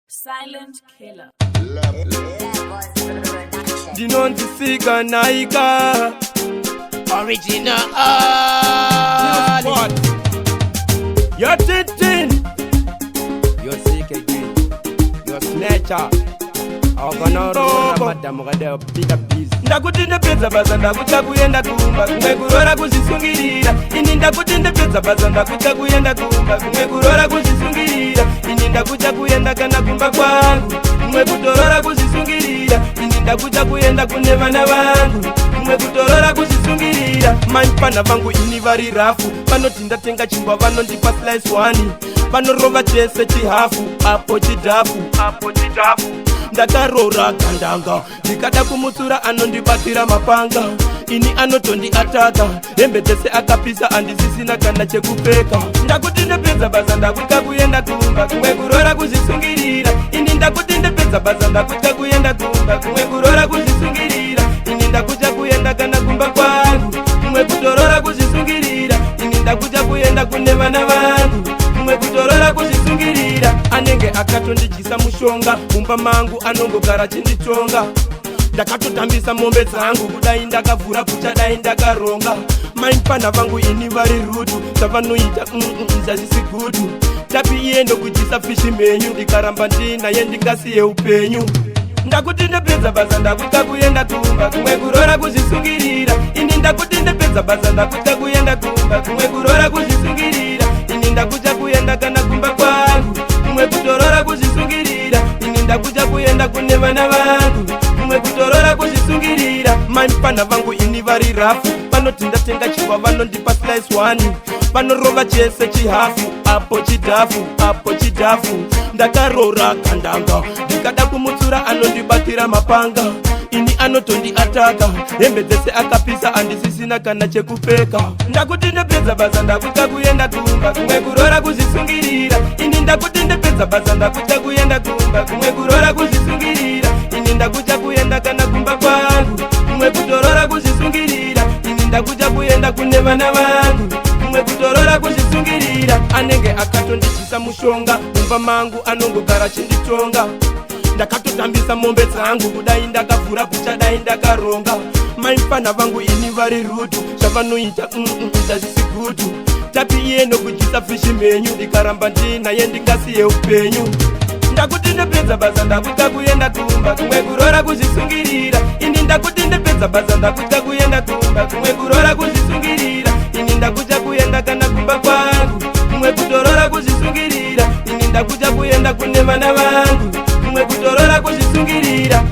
Silent Killer. Dinontisika naika Original. What? You're tintin. You're sick again. You're snatcher. Awakanarora madam wakadeo pika busy. Ndakuti ndepedza basa ndakuta kuyenda kumba kumwe kurora kuzvisungirira. Ini ndakuti ndepedza basa ndakuta kuyenda kumba kumwe kurora kuzvisungirira. Ini ndakuta kuyenda kana kumba kwangu kumwe kutorora kuzvisungirira. Ini ndakuta kuyenda kune vana vangu kumwe kutorora kuzvisungirira. Maipana vangu ini vari rafu vanoti ndatenga chingwa vanondipa slice 1 vanorova chese chihafu apo chidhafu ndakarora kandanga ndikada kumutsura anondibatira mapanga ini anotondiataka hembe dzese akapisa andisisina kana chekupfeka ndakuti ndepedza basa ndakuta kuyenda kumba kumwe kurora kuzvisungirira. Ini ndakuti ndepedza basa ndakuta kuyenda kumba kumwe kurora kuzvisungirira. Ini ndakuta kuyenda kana kumba kwangu kumwe kutorora kuzvisungirira. Ini ndakuta kuyenda kune vana vangu kumwe kutorora kuzvisungirira. Anenge akatondidyisa mushonga mumba mangu anongogara chinditonga. Ndakatotambisa mombe dzangu kudai ndakavhura kuchadai ndakaronga. Maipana vangu ini vari rudu zvavanoita zvazvisi gudu. Tapi iye ndokudyisa fishi menyu ndikaramba ndinaye ndingasiye upenyu. Ndakuti ndepedza basa ndakuta kuyenda kumba kumwe kurora kuzvisungirira. Ini ndakuti ndepedza basa ndakuta kuyenda kumba kumwe kurora kuzvisungirira. Ini ndakuta kuyenda kana kumba kwangu kumwe kutorora kuzvisungirira. Ini ndakuta kuyenda kune vana vangu kumwe kutorora kuzvisungirira. Maipana vangu ini vari rafu vanoti ndatenga chingwa vanondipa slice 1 vanorova chese chihafu apo chidhafu ndakarora kandanga ndikada kumutsura anondibatira mapanga ini anotondiataka hembe dzese akapisa andisisina kana chekupfeka. Ndakuti ndepedza basa ndakuta kuyenda kumba kumwe kurora kuzvisungirira. Ini ndakuti ndepedza basa ndakuta kuyenda kumba kumwe kurora kuzvisungirira. Ini ndakuta kuyenda kana kumba kwangu kumwe kutorora kuzvisungirira. Ini ndakuta kuyenda kune vana vangu kumwe kutorora kuzvisungirira. Anenge akatondidyisa mushonga mumba mangu anongogara chinditonga. Ndakatotambisa mombe dzangu kudai ndakavhura kuchadai ndakaronga. Maipana vangu ini vari rudu zvavanoita zvazvisi gudu. Tapi iye nokudyisa fishi menyu ndikaramba ndinaye ndingasiye upenyu. Ndakuti ndepedza basa ndakuta kuyenda kumba kumwe kurora kuzvisungirira. Ini ndakuti ndepedza basa ndakuta kuyenda kumba kumwe kurora kuzvisungirira. Ini ndakuta kuyenda kana kumba kwangu kumwe kutorora kuzvisungirira. Ini ndakuta kuyenda kune vana vangu kumwe kutorora kuzvisungirira.